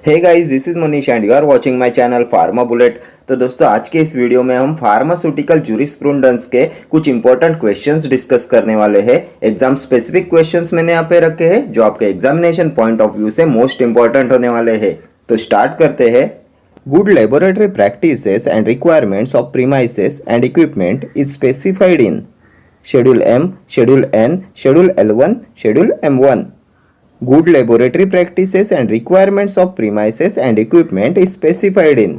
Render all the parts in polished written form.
Hey guys, this is Manish and you are watching my channel pharma bullet. तो दोस्तों, आज के इस वीडियो में हम फार्मास्यूटिकल जूरिस्प्रूडेंस के कुछ इंपॉर्टेंट क्वेश्चंस डिस्कस करने वाले हैं। एग्जाम स्पेसिफिक क्वेश्चंस मैंने यहाँ पे रखे हैं जो आपके एग्जामिनेशन पॉइंट ऑफ व्यू से मोस्ट इंपॉर्टेंट होने वाले हैं। तो स्टार्ट करते हैं। Good laboratory practices and requirements of premises and equipment is specified in schedule M, schedule N, schedule L1, schedule M1। Good laboratory practices and requirements of premises and equipment is specified in।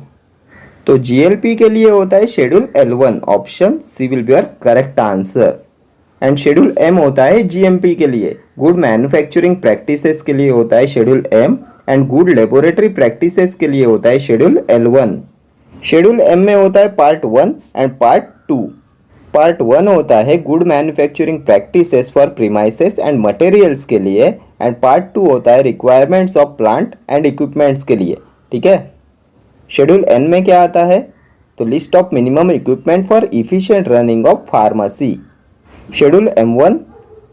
तो GLP के लिए होता है schedule L1, option C will be your correct answer. And schedule M होता है GMP के लिए, good manufacturing practices के लिए होता है schedule M, and good laboratory practices के लिए होता है शेड्यूल L1। शेड्यूल M में होता है पार्ट 1 एंड पार्ट 2। पार्ट 1 होता है good manufacturing practices for premises and materials के लिए, एंड पार्ट 2 होता है requirements of plant and equipments के लिए। ठीक है। शेड्यूल N में क्या आता है? तो list of minimum equipment for efficient running of pharmacy. Schedule M1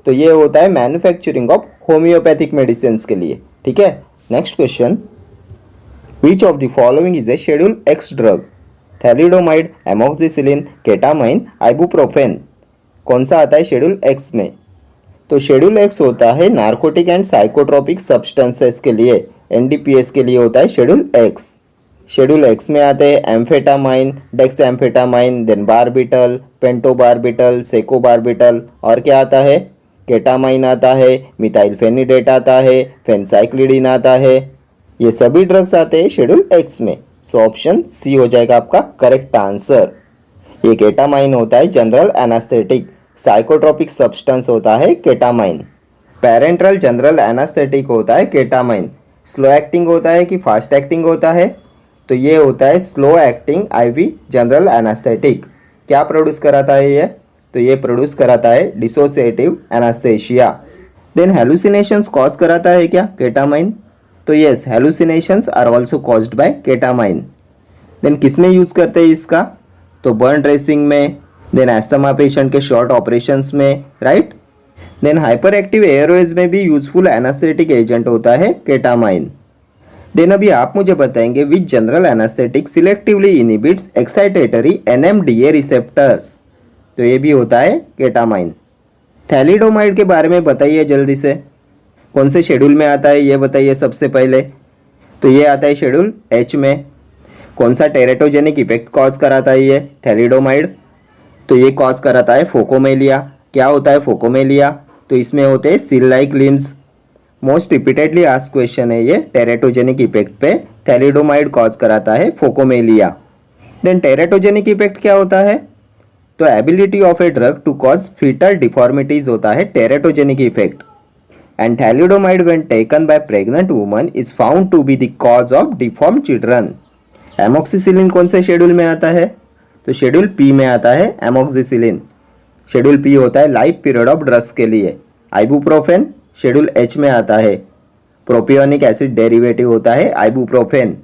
तो ये होता है मैन्युफैक्चरिंग ऑफ होम्योपैथिक मेडिसिन के लिए। ठीक है। Next question, which of the following is a schedule X drug? Thalidomide, amoxicillin, ketamine, ibuprofen. कौन सा आता है शेड्यूल X में? तो शेड्यूल X होता है नार्कोटिक एंड साइकोट्रोपिक सब्सटेंसेस के लिए, NDPS के लिए होता है शेड्यूल X। शेड्यूल X में आते हैं एम्फेटामाइन, डेक्सएम्फेटामाइन, देन बारबिटल, पेंटोबारबिटल, सेकोबारबिटल, और क्या आता है? केटामाइन आता है, मिथाइलफेनिडेट आता है, फेनसाइक्लिडिन आता है। ये सभी ड्रग्स आते हैं शेड्यूल X में। सो ऑप्शन सी हो जाएगा आपका करेक्ट आंसर। ये केटामाइन होता है जनरल एनास्थेटिक, साइकोट्रोपिक सब्सटेंस होता है केटामाइन। पैरेंट्रल जनरल एनास्थेटिक होता है केटामाइन। स्लो एक्टिंग होता है कि फास्ट एक्टिंग होता है? तो ये होता है slow acting IV general anaesthetic. क्या प्रोड्यूस कराता है ये? तो ये प्रोड्यूस कराता है dissociative anaesthesia. Then hallucinations cause कराता है क्या केटामाइन? तो yes, hallucinations are also caused by ketamine. Then किस में यूज करते हैं इसका? तो बर्न ड्रेसिंग में, देन एस्थमा पेशेंट के शॉर्ट ऑपरेशंस में, right. Then hyper active airways में भी यूजफुल एनास्थेटिक एजेंट होता है केटामाइन। देन अभी आप मुझे बताएंगे which general anaesthetic selectively inhibits excitatory NMDA receptors? तो ये भी होता है केटामाइन। थैलिडोमाइड के बारे में बताइए जल्दी से, कौन से शेड्यूल में आता है ये बताइए सबसे पहले। तो ये आता है शेड्यूल H में। कौन सा टेरेटोजेनिक इफेक्ट कॉज कराता है ये? थैलिडोमाइड। तो ये कॉज कराता है फोकोमेलिया। क्या होता है फोकोमेलिया? तो इसमें होते हैं seal like limbs. Most repeatedly asked question है ये, टेरेटोजेनिक इफेक्ट पे थैलिडोमाइड कॉज कराता है फोकोमेलिया। देन टेरेटोजेनिक इफेक्ट क्या होता है? तो ability of a drug to cause foetal deformities होता है teratogenic effect. And thalidomide when taken by pregnant woman is found to be the cause of deform children. Amoxicillin कौन से schedule में आता है? तो शेड्यूल P में आता है एमोक्सिसिलिन। शेड्यूल P होता है लाइफ पीरियड ऑफ ड्रग्स के लिए। आइबुप्रोफेन शेड्यूल H में आता है। प्रोपियोनिक एसिड डेरिवेटिव होता है ibuprofen.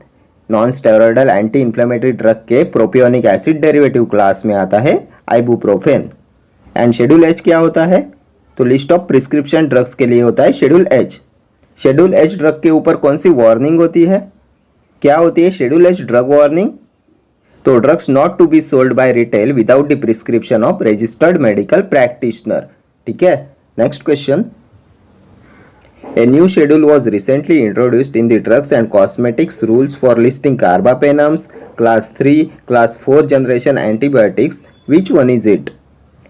Non steroidal anti inflammatory drug के प्रोपियोनिक एसिड डेरिवेटिव क्लास में आता है आइबुप्रोफेन। एंड शेड्यूल H क्या होता है? तो लिस्ट ऑफ प्रिस्क्रिप्शन ड्रग्स के लिए होता है schedule H। Schedule H drug के ऊपर कौन सी वार्निंग होती है? क्या होती है शेड्यूल H ड्रग वार्निंग? तो drugs not to be sold by retail without the prescription of registered medical practitioner. ठीक है। Next question, a new schedule was recently introduced in the drugs and cosmetics rules for listing carbapenems, class 3, class 4 generation antibiotics. Which one is it?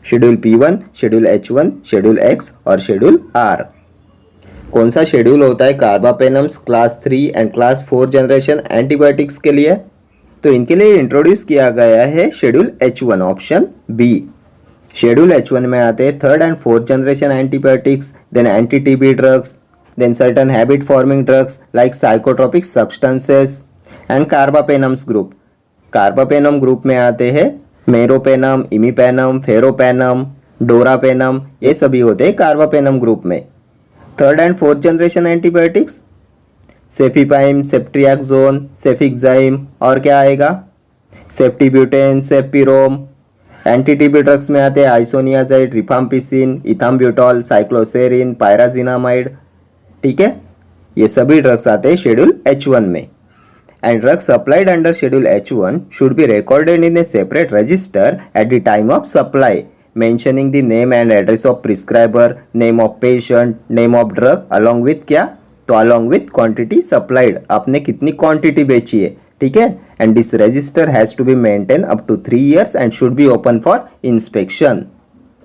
Schedule P1, schedule H1, schedule X और schedule R। कौन सा schedule होता है कार्बापेनम्स class 3 and class 4 generation antibiotics के लिए? तो इनके लिए इंट्रोड्यूस किया गया है schedule H1, option B। Schedule H1 में आते हैं 3rd and 4th generation antibiotics, then anti TB drugs, then certain habit forming drugs like psychotropic substances and carbapenems group. Carbapenem group में आते हैं मेरोपेनम, इमीपेनम, फेरोपेनम, डोरापेनम, ये सभी होते हैं कार्बापेनम ग्रुप में। 3rd and 4th generation antibiotics cefepime, ceftriaxone, cefixime, और क्या आएगा? Ceftibuten, cefpirome. Anti TB drugs में आते हैं isoniazid, rifampicin, ethambutol, cycloserine, pyrazinamide. ठीक है। ये सभी ड्रग्स आते हैं शेड्यूल H1 में। And drugs supplied under schedule H1 should be recorded in A separate register at the time of supply, mentioning the name and address of prescriber, name of patient, name of drug, along with क्या, तो along with quantity supplied, आपने कितनी quantity बेची है, ठीक है। And this register has to be maintain up to 3 years and should be open for inspection,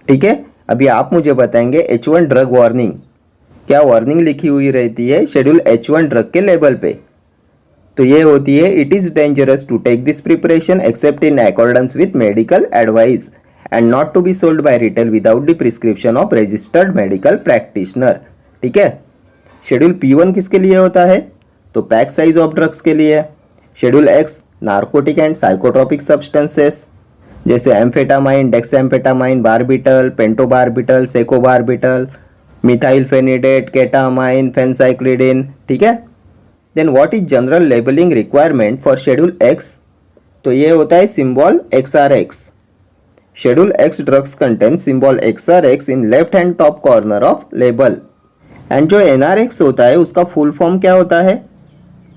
ठीक है। अभी आप मुझे बताएंगे H1 ड्रग वार्निंग, क्या वार्निंग लिखी हुई रहती है शेड्यूल H1 ड्रग के लेबल पे, तो ये होती है it is dangerous to take this preparation except in accordance with medical advice and not to be sold by retail without the prescription of registered medical practitioner, ठीक है। Schedule P1 किसके लिए होता है, तो पैक साइज ऑफ ड्रग्स के लिए। Schedule X narcotic and psychotropic substances जैसे amphetamine, dexamphetamine, barbital, pentobarbital, secobarbital, methylphenidate, ketamine, phencyclidine, ठीक है। Then what is general labelling requirement for schedule X, तो ये होता है symbol XRX। Schedule X drugs contain symbol XRX in left hand top corner of label. And जो NRX होता है उसका फुल फॉर्म क्या होता है,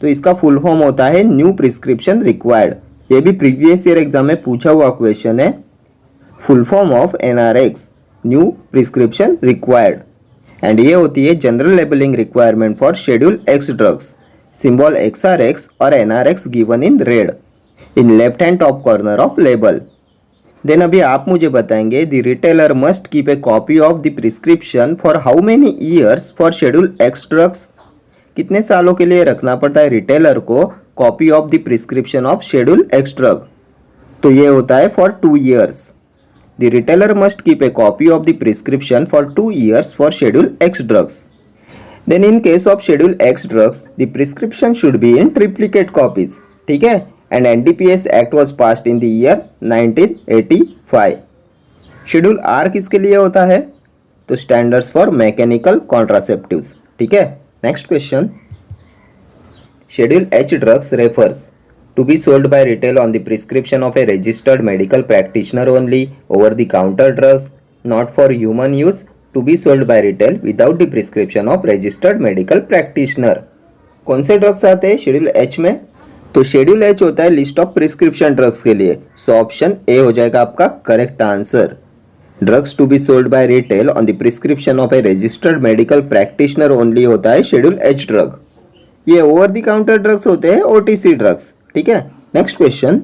तो इसका फुल फॉर्म होता है न्यू प्रिस्क्रिप्शन रिक्वायर्ड। ये भी प्रीवियस ईयर एग्जाम में पूछा हुआ क्वेश्चन है, full form of NRX new prescription required. And ये होती है general labelling requirement for schedule X drugs, symbol XRX और NRX given in red in left hand top corner of label. Then अभी आप मुझे बताएंगे the retailer must keep a copy of the prescription for how many years for schedule X drugs, कितने सालों के लिए रखना पड़ता है रिटेलर को copy of the prescription of schedule X drug, तो ये होता है for 2 years। The retailer must keep a copy of the prescription for 2 years for schedule X drugs. Then in case of schedule X drugs the prescription should be in triplicate copies, ठीक है। And NDPS act was passed in the year 1985। Schedule R किसके लिए होता है, तो standards for mechanical contraceptives, ठीक है। Next question, schedule H drugs refers to be sold by retail on the prescription of a registered medical practitioner only, over the counter drugs not for human use to be sold by retail without the prescription of registered medical practitioner. कौन से drugs आते हैं schedule H में, तो schedule H होता है list of prescription drugs के लिए, सो ऑप्शन ए हो जाएगा आपका correct answer. Drugs to be sold by retail on the prescription of a registered medical practitioner only होता है शेड्यूल H ड्रग। ये ओवर द काउंटर ड्रग्स होते हैं OTC ड्रग्स, ठीक है। Next question,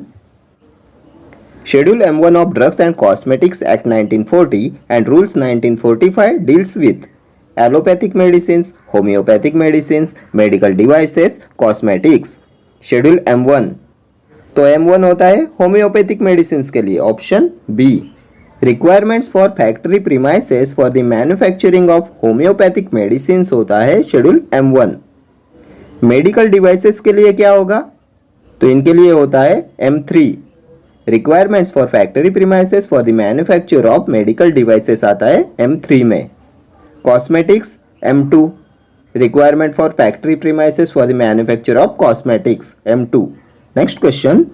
schedule M1 of drugs and cosmetics act 1940 and rules 1945 deals with allopathic medicine, homoeopathic medicine, medical devices, cosmetics. Schedule M1, तो M1 होता है homoeopathic medicine के लिए, option B. Requirements for factory premises for the manufacturing of homeopathic medicine होता है schedule M1। Medical devices के लिए क्या होगा, तो इनके लिए होता है M3। Requirements for factory premises for the manufacture of medical devices आता है M3 में। Cosmetics M2, requirement for factory premises for the manufacture of cosmetics M2। Next question,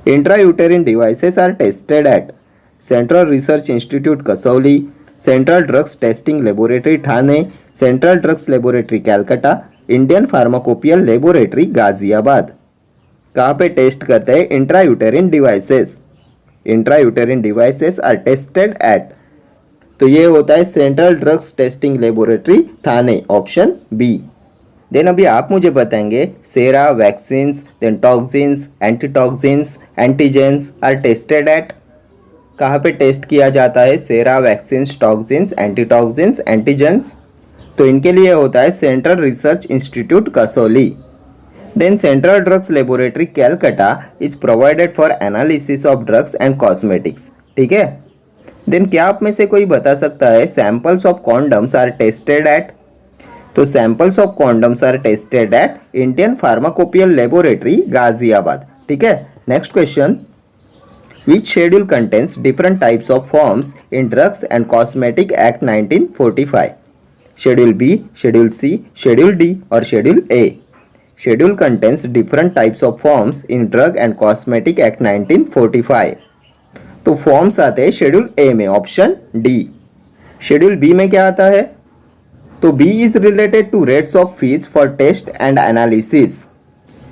intrauterine devices are tested at Central Research Institute Kasauli, Central Drugs Testing Laboratory Thane, Central Drugs Laboratory Calcutta, Indian Pharmacopoeia Laboratory Ghaziabad. कहाँ पे test करते हैं intrauterine devices, intrauterine devices are tested at, तो ये होता है central drugs testing laboratory Thane, option B. Then अभी आप मुझे बताएंगे sera, vaccines, then toxins, antitoxins, antigens are tested at, कहाँ पे टेस्ट किया जाता है sera, vaccines, toxins, antitoxins, antigens, तो इनके लिए होता है central research institute Kasauli. Then central drugs laboratory Calcutta is provided for analysis of drugs and cosmetics, ठीक है। देन क्या आप में से कोई बता सकता है samples of condoms are tested at, तो samples of condoms are tested at Indian pharmacopoeial laboratory Ghaziabad, ठीक है। Next question, which schedule contains different types of forms in drugs and cosmetic act 1945, schedule B, schedule C, schedule D और schedule A. Schedule contains different types of forms in drug and cosmetic act 1945, तो forms आते हैं schedule ए में, option D. Schedule B में क्या आता है, तो B is related to rates of fees for test and analysis.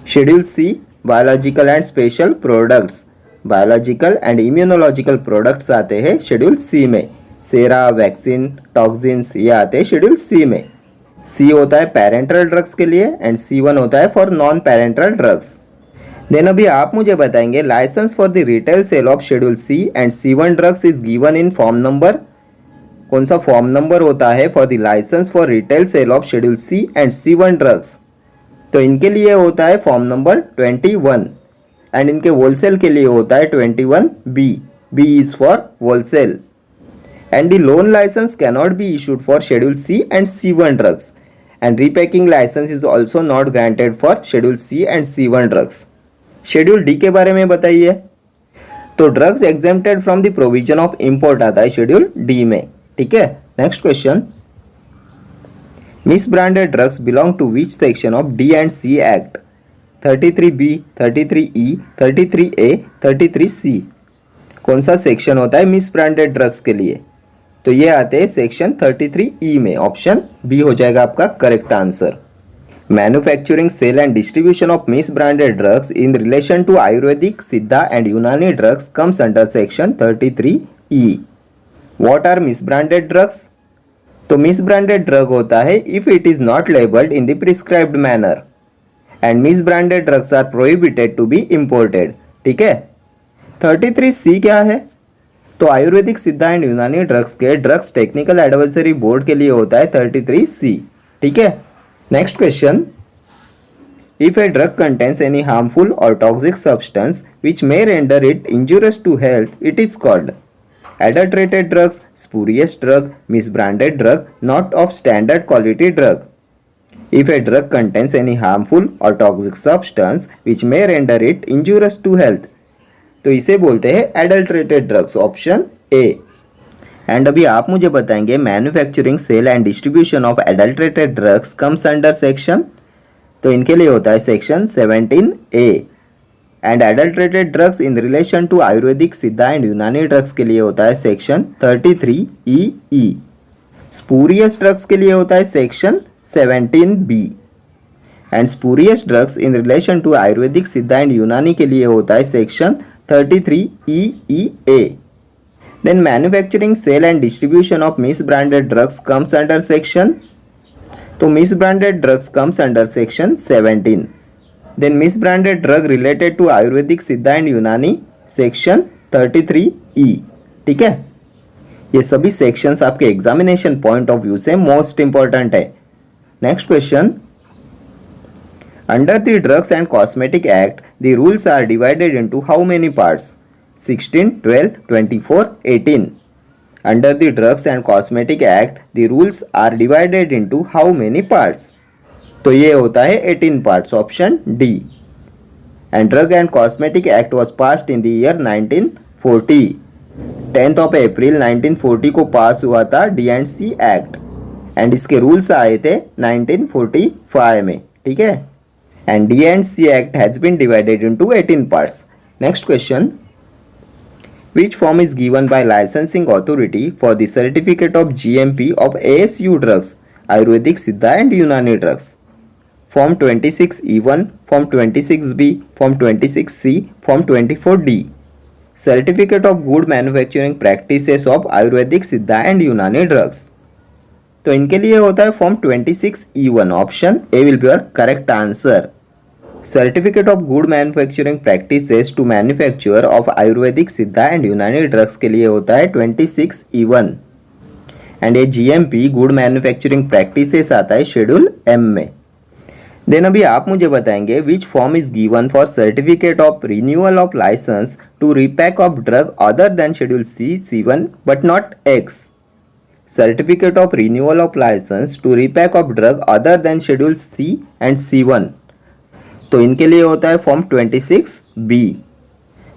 Schedule C biological and special products, biological and immunological products आते हैं शेड्यूल सी में। सेरा, वैक्सीन, टॉक्सिन्स ये आते हैं शेड्यूल सी में। सी होता है पेरेंटल ड्रग्स के लिए एंड C1 होता है for non parental drugs. Then अभी आप मुझे बताएंगे licence for the retail sale of schedule C and C1 drugs is given in form number. कौन सा फॉर्म नंबर होता है for the licence for retail sale of schedule C and C1 drugs? तो इनके लिए होता है फॉर्म नंबर 21 एंड इनके होलसेल के लिए होता है 21B। B is for wholesale and the loan license cannot be issued for schedule C and C1 drugs and repacking license is also not granted for schedule C and C1 drugs। Schedule D के बारे में बताइए। तो drugs exempted from the provision of import आता है schedule D में, ठीक है। Next question, misbranded drugs belong to which section of D and C act? 33B, 33E, 33A, 33C। कौन सा सेक्शन होता है मिस ब्रांडेड ड्रग्स के लिए? तो ये आते हैं सेक्शन 33E में। ऑप्शन बी हो जाएगा आपका correct answer. Manufacturing, sale and distribution of misbranded drugs in relation to Ayurvedic, Siddha and Unani drugs comes under section 33E। What are misbranded drugs? तो मिस ब्रांडेड ड्रग होता है if it is not labelled in the prescribed manner and misbranded drugs are prohibited to be imported, ठीक है। 33C क्या है? तो Ayurvedic, Siddha and Unani drugs के drugs technical advisory board के लिए होता है 33C, ठीक है। Next question, if a drug contains any harmful or toxic substance which may render it injurious to health, it is called adulterated drugs, spurious drug, misbranded drug, not of standard quality drug. If a drug contains any harmful or toxic substance which may render it injurious to health, तो इसे बोलते हैं adulterated drugs, option A. And अभी आप मुझे बताएंगे manufacturing, sale and distribution of adulterated drugs comes under section. तो इनके लिए होता है section 17A। And adulterated drugs in relation to Ayurvedic, Siddha and Unani drugs के लिए होता है सेक्शन 33EE। स्पूरियस ड्रग्स के लिए होता है section 17B and spurious drugs in relation to Ayurvedic, Siddha and Unani के लिए होता है section 33EA। Then manufacturing, sale and distribution of misbranded drugs comes under section. तो misbranded drugs comes under section 17। Then misbranded drug related to Ayurvedic, Siddha and यूनानी section 33E, ठीक है। ये सभी सेक्शंस आपके एग्जामिनेशन पॉइंट ऑफ व्यू से most important है। Next question, under the drugs and cosmetic act the rules are divided into how many parts? 16, 12, 24, 18। Under the drugs and cosmetic act the rules are divided into how many parts? तो ये होता है 18 parts, option D. And drug and cosmetic act was passed in the year 1940। 10th of April 1940 को पास हुआ था D&C act and इसके rules आए थे 1945 में, ठीक है। And D&C act has been divided into 18 parts. Next question, which form is given by licensing authority for the certificate of GMP of ASU drugs, Ayurvedic, Siddha and Unani drugs? Form 26E1, Form 26B, Form 26C, Form 24D. Certificate of Good Manufacturing Practices of Ayurvedic, Siddha and Unani drugs. तो इनके लिए होता है form 26E1, option A will be your correct answer. Certificate of good manufacturing practices to manufacture of Ayurvedic, Siddha and Unani drugs के लिए होता है 26E1 and ये GMP गुड मैन्युफैक्चरिंग प्रैक्टिसेस आता है शेड्यूल M में। देन अभी आप मुझे बताएंगे which form is given for certificate of renewal of licence to repack of drug other than schedule C, C1 but not X। Certificate of renewal of licence to repack of drug other than schedule C and C1, तो इनके लिए होता है form 26B।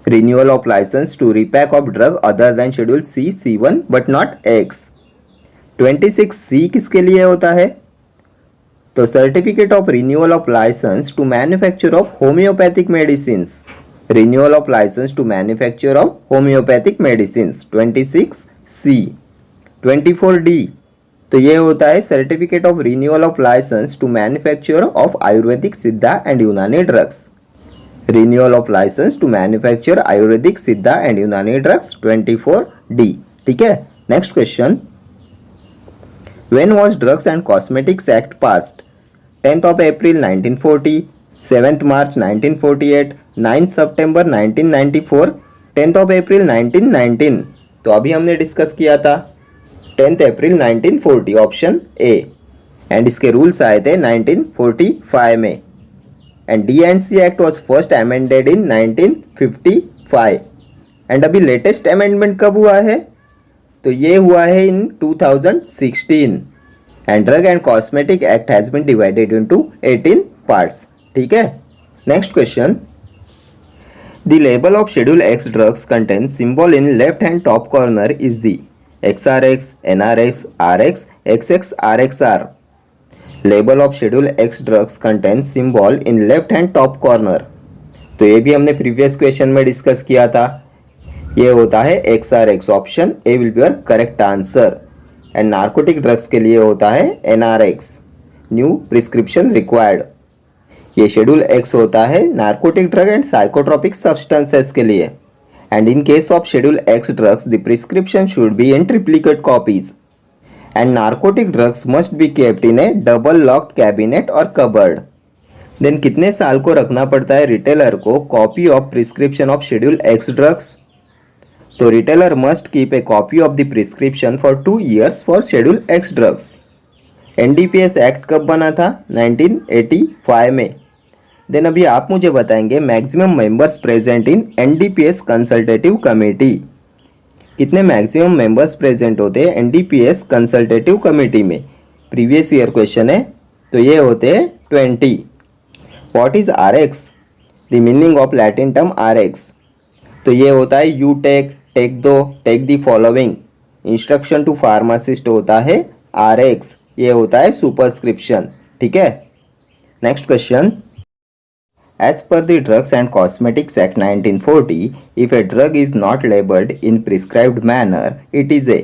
Renewal of licence to repack of drug other than schedule C, C1 but not X। 26C किसके लिए होता है? तो certificate of renewal of licence to manufacture of homeopathic medicine. Renewal of licence to manufacture of homeopathic medicine 26C। 24D, तो ये होता है certificate of renewal of licence to manufacture of Ayurvedic Siddha and Unani drugs. Renewal of licence to manufacture Ayurvedic Siddha and Unani drugs 24D। ठीक है, next question, when was drugs and cosmetics act passed? 10th of April 1940, 7th March 1948, 9th September 1994, 10th of April 1919। तो अभी हमने discuss किया था 10th April 1940, option A. And इसके rules आए थे 1945 में। And D and C act was first amended in 1955। And अभी लेटेस्ट अमेंडमेंट कब हुआ है? तो ये हुआ है in 2016। And drug and cosmetic act has been divided into 18 parts. ठीक है, next question, the label of schedule X drugs contains symbol in left hand top corner is the XRX, NRX, RX, XX, RXR। Label of schedule X drugs contains symbol in left hand top corner. तो ये भी हमने previous question में discuss किया था। ये होता है XRX, option A will be your correct answer. And narcotic drugs के लिए होता है NRX, न्यू प्रिस्क्रिप्शन रिक्वायर्ड। ये शेड्यूल एक्स होता है narcotic drug and psychotropic substances के लिए। And in case of Schedule X drugs, the prescription should be in triplicate copies. And narcotic drugs must be kept in a double locked cabinet or cupboard. Then कितने साल को रखना पड़ता है retailer को copy of prescription of schedule X drugs? तो retailer must keep a copy of the prescription for 2 years for schedule X drugs. NDPS act कब बना था? 1985 में। देन अभी आप मुझे बताएंगे maximum members present in NDPS consultative committee. कितने मैक्सिमम मेंबर्स प्रेजेंट होते हैं NDPS कंसल्टेटिव कमेटी में? प्रीवियस ईयर क्वेश्चन है, तो ये होते हैं 20। What is RX? The meaning of Latin term RX। तो ये होता है यू टेक दो, take the following. Instruction to pharmacist होता है RX, ये होता है सुपरस्क्रिप्शन। ठीक है, next question, as per the Drugs and Cosmetics Act 1940, if a drug is not labeled in prescribed manner, it is a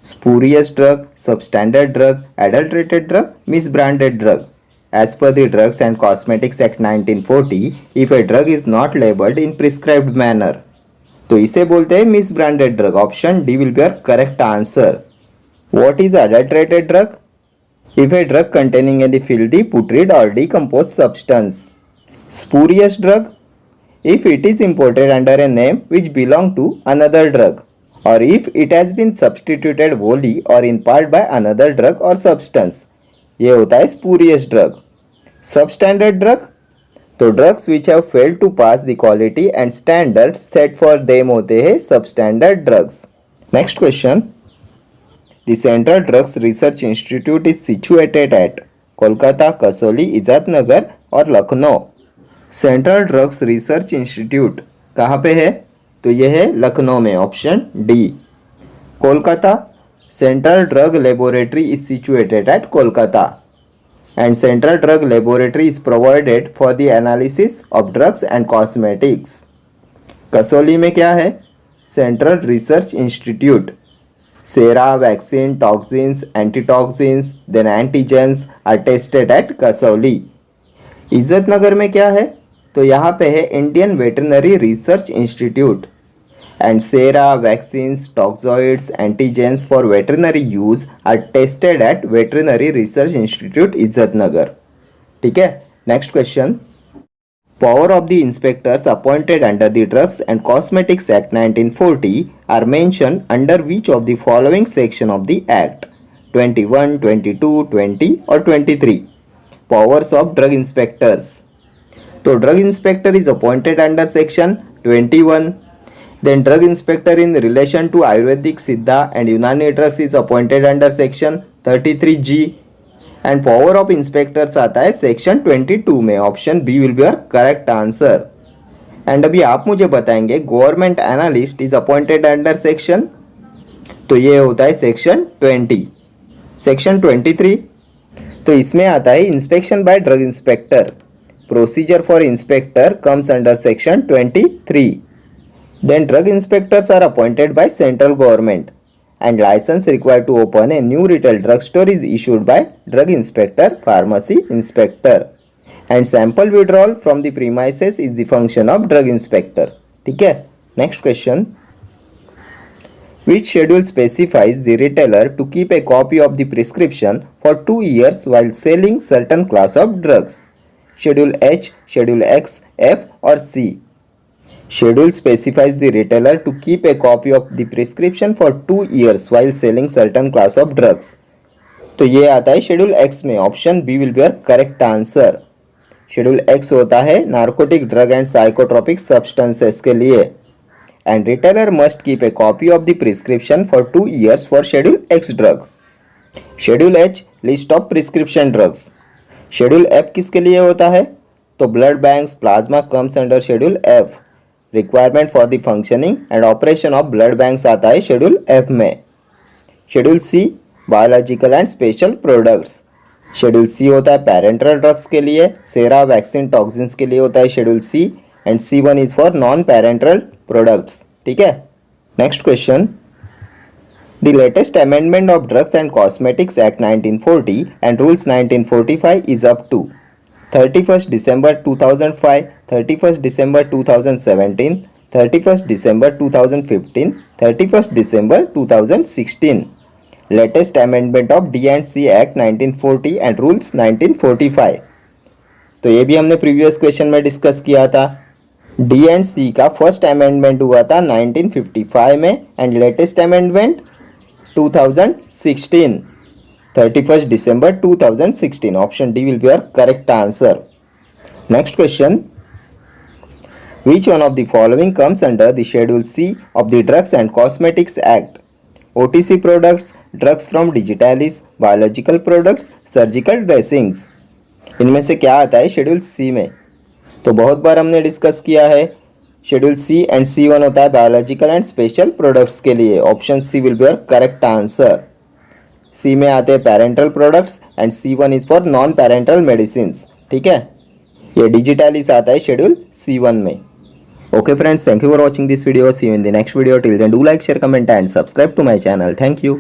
spurious drug, substandard drug, adulterated drug, misbranded drug. As per the Drugs and Cosmetics Act 1940, if a drug is not labeled in prescribed manner, तो इसे बोलते हैं misbranded drug। Option D will be your correct answer. What is adulterated drug? If a drug containing any filthy, putrid or decomposed substance. Spurious drug, if it is imported under a name which belong to another drug, or if it has been substituted wholly or in part by another drug or substance, ये होता है spurious drug। Substandard drug, तो drugs which have failed to pass the quality and standards set for them होते हैं substandard drugs। Next question, the Central Drugs Research Institute is situated at Kolkata, Kasauli, Izatnagar और Lucknow. Central drugs research institute कहाँ पे है? तो ये है लखनऊ में, option D. Kolkata, central drug laboratory is situated at Kolkata. And central drug laboratory is provided for the analysis of drugs and cosmetics. Kasauli में क्या है? Central research institute. Sera, vaccine, toxins, antitoxins, then antigens are tested at Kasauli. Izatnagar में क्या है? तो यहाँ पे है Indian veterinary research institute. And Sera, vaccines, toxoids, antigens for veterinary use are tested at veterinary research institute Izatnagar. ठीक है, next question, power of the inspectors appointed under the drugs and cosmetics act 1940 are mentioned under which of the following section of the act? 21, 22, 20 और 23। Powers of drug inspectors, तो drug inspector is appointed under section 21। Then drug inspector in relation to Ayurvedic Siddha and Unani drugs is appointed under section 33G। And power of inspectors आता है section 22 में, option B will be your correct answer. And अभी आप मुझे बताएंगे government analyst is appointed under section, तो ये होता है सेक्शन 20। सेक्शन 23, तो इसमें आता है inspection by drug inspector. Procedure for inspector comes under section 23। Then drug inspectors are appointed by central government and license required to open a new retail drugstore is issued by drug inspector, pharmacy inspector. And sample withdrawal from the premises is the function of drug inspector. ठीक है. Next question. Which schedule specifies the retailer to keep a copy of the prescription for 2 years while selling certain class of drugs? Schedule H, Schedule X, F or C? Schedule specifies the retailer to keep a copy of the prescription for 2 years while selling certain class of drugs. तो ये आता है schedule X में. Option B will be your correct answer. Schedule X होता है narcotic drug and psychotropic substances के लिए. And retailer must keep a copy of the prescription for 2 years for schedule X drug. Schedule H list of prescription drugs. Schedule F किसके लिए होता है? तो blood banks plasma comes under schedule F. Requirement for the functioning and operation of blood banks आता है schedule F में. Schedule C biological and special products. Schedule C होता है पैरेंटल ड्रग्स के लिए. सेरा वैक्सीन टॉक्सिन्स के लिए होता है schedule C. And C1 is for non parenteral products. ठीक है. Next question. The latest amendment of Drugs and Cosmetics Act 1940 and Rules 1945 is up to 31st December 2005, 31st December 2017, 31st December 2015, 31st December 2016. Latest amendment of D&C Act 1940 and Rules 1945. तो ये भी हमने previous question में discuss किया था. D&C का first amendment हुआ था 1955 में and latest amendment 2016, 31st December 2016. Option D will be your correct answer. Next question. Which one of the following comes under the Schedule C of the Drugs and Cosmetics Act? OTC products, drugs from digitalis, biological products, surgical dressings. इनमें से क्या आता है schedule सी में? तो बहुत बार हमने discuss किया है. शेड्यूल सी एंड C1 होता है बायोलॉजिकल एंड स्पेशल प्रोडक्ट्स के लिए. Option C will be your correct answer. C में आते हैं parenteral products and C1 is for non parenteral medicines. ठीक है. ये डिजिटलिस आता है शेड्यूल C1 में. Okay friends, thank you for watching this video. See you in the next video. Till then do like, share, comment and subscribe to my channel. Thank you.